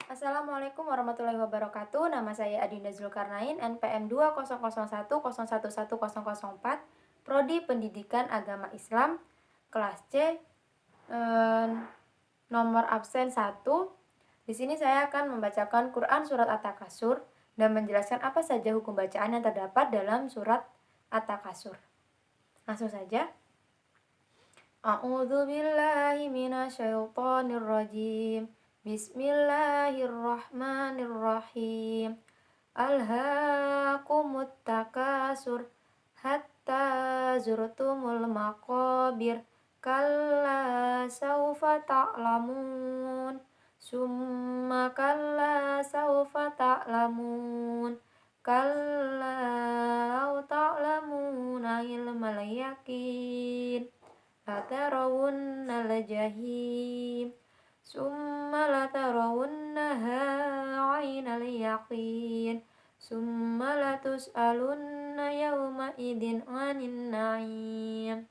Assalamualaikum warahmatullahi wabarakatuh. Nama saya Adinda Zulkarnain, NPM 200111004, Prodi Pendidikan Agama Islam, kelas C, nomor absen 1. Di sini saya akan membacakan Quran surat At-Takasur dan menjelaskan apa saja hukum bacaan yang terdapat dalam surat At-Takasur. Langsung saja. A'udzu billahi minasyaitonir rajim. Bismillahirrahmanirrahim. Alhaakumut takasur hatta zurtumul maqabir. Kalla saufa ta'lamun. Summa kalla saufa ta'lamun. Kalla au ta'lamuna ilmal yakin. Latarawunna al-jahim. Summa latarawunnaha 'ainal yaqin. Summa latus'alunna yawma idin 'anin na'im.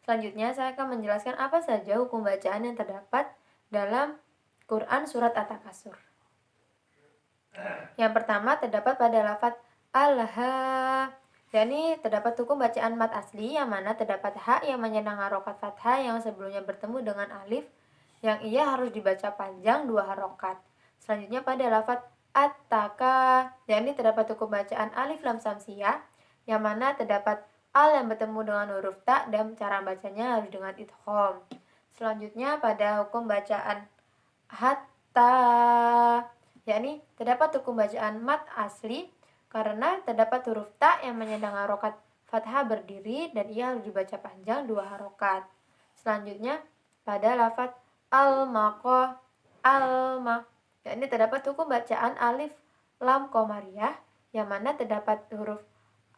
Selanjutnya saya akan menjelaskan apa saja hukum bacaan yang terdapat dalam Quran surat At-Takasur. Yang pertama terdapat pada lafaz alha, yakni terdapat hukum bacaan mad asli yang mana terdapat ha yang menyandang harokat fathah yang sebelumnya bertemu dengan alif yang ia harus dibaca panjang 2 harokat. Selanjutnya pada lafaz at-taka, yakni terdapat hukum bacaan alif lam samsiyah yang mana terdapat al yang bertemu dengan huruf ta dan cara bacanya harus dengan idgham. Selanjutnya pada hukum bacaan hatta, yakni terdapat hukum bacaan mad asli karena terdapat huruf ta yang menyandang harokat fathah berdiri dan ia harus dibaca panjang 2 harokat. Selanjutnya pada lafaz al-maqah, al-ma, yakni terdapat hukum bacaan alif lam qamariyah yang mana terdapat huruf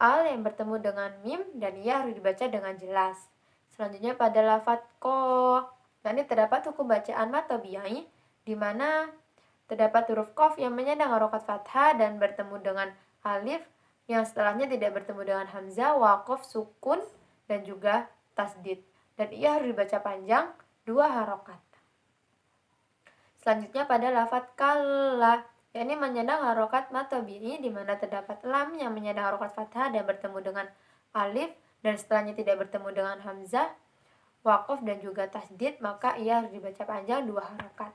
al yang bertemu dengan mim dan ia harus dibaca dengan jelas. Selanjutnya pada lafaz ko, yakni terdapat hukum bacaan mad tabi'i di mana terdapat huruf qaf yang menyandang harokat fathah dan bertemu dengan alif yang setelahnya tidak bertemu dengan hamzah, waqaf, sukun, dan juga tasdid. Dan ia harus dibaca panjang 2 harokat. Selanjutnya pada lafaz kalla, yakni menyandang harokat mad tabi'i di mana terdapat lam yang menyandang harokat fathah dan bertemu dengan alif dan setelahnya tidak bertemu dengan hamzah, waqaf, dan juga tasdid, maka ia harus dibaca panjang 2 harokat.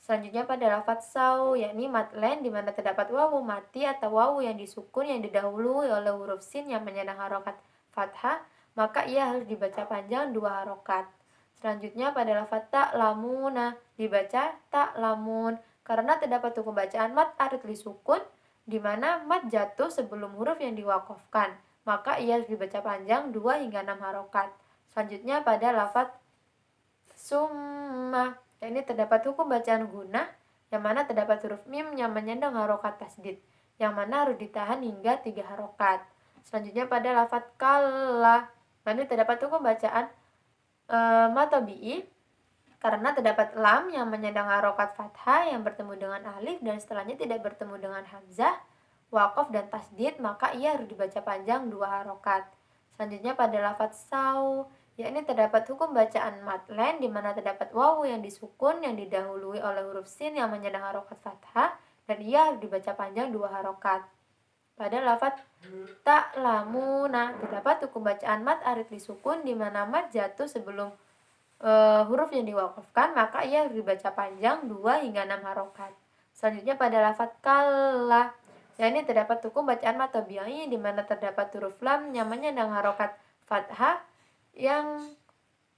Selanjutnya pada lafaz sau, yakni mad len di mana terdapat wawu mati atau wawu yang disukun yang didahului oleh huruf sin yang menyandang harokat fathah, maka ia harus dibaca panjang 2 harokat. Selanjutnya pada lafaz ta'lamuna dibaca ta'lamun karena terdapat hukum bacaan mad arid li sukun di mana mad jatuh sebelum huruf yang diwakafkan, maka ia harus dibaca panjang 2 hingga 6 harokat. Selanjutnya pada lafaz summa, ini terdapat hukum bacaan guna yang mana terdapat huruf mim yang menyandang harokat tasdid yang mana harus ditahan hingga 3 harokat. Selanjutnya pada lafaz kalla, ini terdapat hukum bacaan mad tabi'i karena terdapat lam yang menyandang harokat fathah yang bertemu dengan alif dan setelahnya tidak bertemu dengan hamzah, waqaf, dan tasdid, maka ia harus dibaca panjang 2 harokat. Selanjutnya pada lafaz sau, yakni terdapat hukum bacaan mad len di mana terdapat wawu yang disukun yang didahului oleh huruf sin yang menyandang harokat fathah dan ia harus dibaca panjang 2 harokat. Pada lafaz ta'lamuna terdapat hukum bacaan mad arid li sukun di mana mad jatuh sebelum huruf yang diwakafkan, maka ia harus dibaca panjang 2 hingga 6 harokat. Selanjutnya pada lafaz kalla, yakni terdapat hukum bacaan mad tabi'i di mana terdapat huruf lam yang menyandang harokat fathah yang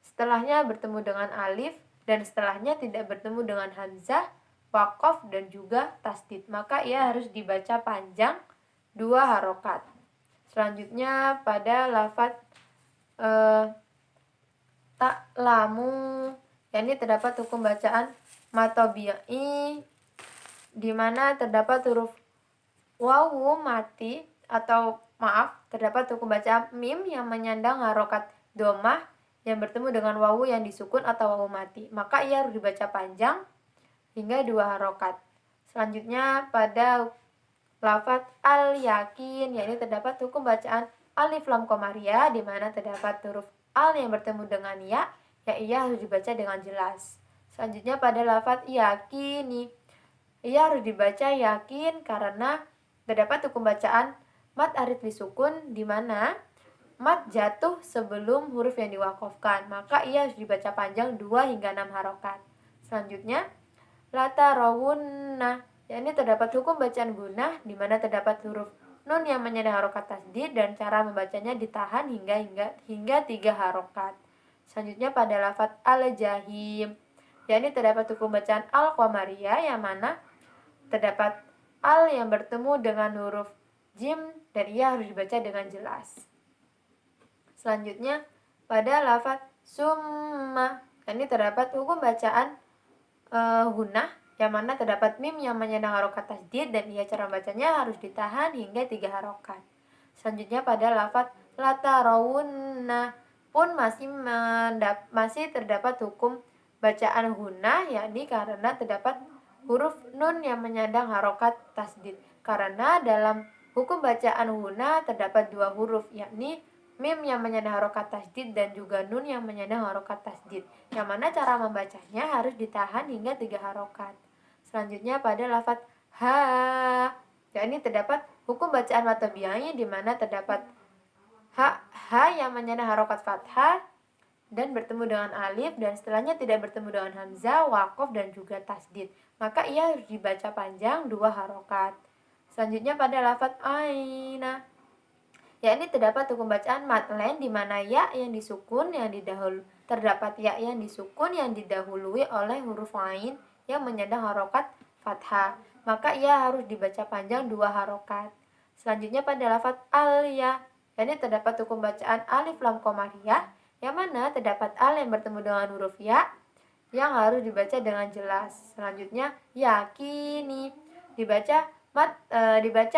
setelahnya bertemu dengan alif dan setelahnya tidak bertemu dengan hamzah, waqaf, dan juga tasdid, maka ia harus dibaca panjang 2 harokat. Selanjutnya pada lafaz ta'lamu, yakni terdapat hukum bacaan mad tabi'i di mana terdapat huruf wawu mati atau terdapat hukum bacaan mim yang menyandang harokat domah yang bertemu dengan wawu yang disukun atau wawu mati, maka ia harus dibaca panjang hingga 2 harokat. Selanjutnya pada lafaz al-yakin, yakni terdapat hukum bacaan alif lam qamariyah di mana terdapat huruf al yang bertemu dengan ya, ia harus dibaca dengan jelas. Selanjutnya pada lafaz yakini, ia harus dibaca yakin karena terdapat hukum bacaan mat arid lisukun di mana mat jatuh sebelum huruf yang diwakafkan, maka ia harus dibaca panjang 2 hingga 6 harokat. Selanjutnya, lata rawunna, yakni terdapat hukum bacaan gunah di mana terdapat huruf nun yang menyandang harokat tasdid dan cara membacanya ditahan hingga 3 harokat. Selanjutnya pada lafaz al-jahim, yakni terdapat hukum bacaan al-qamariyah yang mana terdapat al yang bertemu dengan huruf jim dan ia harus dibaca dengan jelas. Selanjutnya pada lafaz summa, yakni terdapat hukum bacaan gunah yang mana terdapat mim yang menyandang harokat tasdid dan ia cara bacanya harus ditahan hingga 3 harokat. Selanjutnya pada lafaz latarawunna pun masih terdapat hukum bacaan gunah, yakni karena terdapat huruf nun yang menyandang harokat tasdid. Karena dalam hukum bacaan gunah terdapat 2 huruf, yakni mim yang menyandang harokat tasdid dan juga nun yang menyandang harokat tasdid, yang mana cara membacanya harus ditahan hingga 3 harokat. Selanjutnya pada lafaz ha, yakni terdapat hukum bacaan mad tabi'i di mana terdapat ha yang menyandang harokat fathah dan bertemu dengan alif dan setelahnya tidak bertemu dengan hamzah, waqaf dan juga tasdid, maka ia harus dibaca panjang 2 harokat. Selanjutnya pada lafaz aina, yakni terdapat hukum bacaan matlen di mana ya yang disukun yang didahului oleh huruf lain yang menyandang harokat fathah, maka ia harus dibaca panjang 2 harokat. Selanjutnya pada lafaz al-ya, yakni terdapat hukum bacaan alif lam qamariyah yang mana terdapat al yang bertemu dengan huruf ya yang harus dibaca dengan jelas. Selanjutnya yakini, dibaca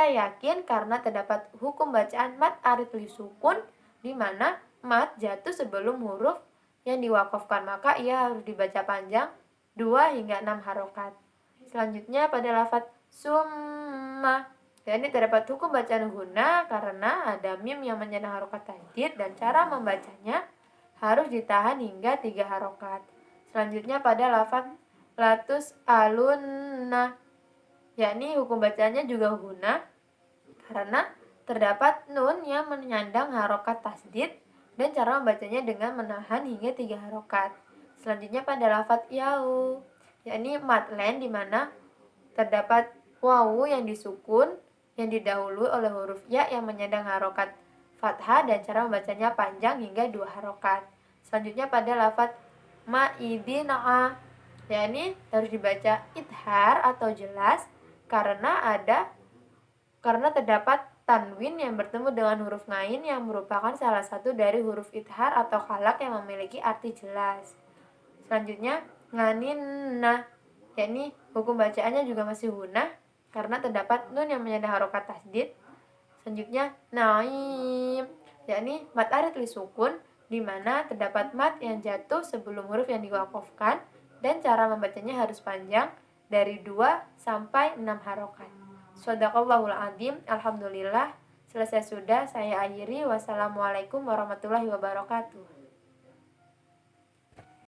yakin karena terdapat hukum bacaan mat arid lisukun di mana mat jatuh sebelum huruf yang diwakafkan, maka ia harus dibaca panjang 2 hingga 6 harokat. Selanjutnya pada lafaz summa, yakni terdapat hukum bacaan guna karena ada mim yang menyandang harokat tasdid dan cara membacanya harus ditahan hingga 3 harokat. Selanjutnya pada lafaz latus alunna, yakni hukum bacanya juga guna karena terdapat nun yang menyandang harokat tasdid dan cara membacanya dengan menahan hingga 3 harokat. Selanjutnya pada lafaz yau, yakni matlen di mana terdapat wawu yang disukun yang didahului oleh huruf ya yang menyandang harokat fathah dan cara membacanya panjang hingga 2 harokat. Selanjutnya pada lafaz ma'idina'a, yakni harus dibaca idhar atau jelas karena terdapat tanwin yang bertemu dengan huruf ngain yang merupakan salah satu dari huruf idhar atau khalaq yang memiliki arti jelas. Selanjutnya nganinna, yakni hukum bacaannya juga masih gunah karena terdapat nun yang menyandang harokat tasdid. Selanjutnya naim, yakni mat arid lisukun di mana terdapat mat yang jatuh sebelum huruf yang diwakafkan dan cara membacanya harus panjang dari 2 sampai 6 harokat. Shadaqallahul adzim. Alhamdulillah, selesai sudah saya akhiri. Wassalamualaikum warahmatullahi wabarakatuh.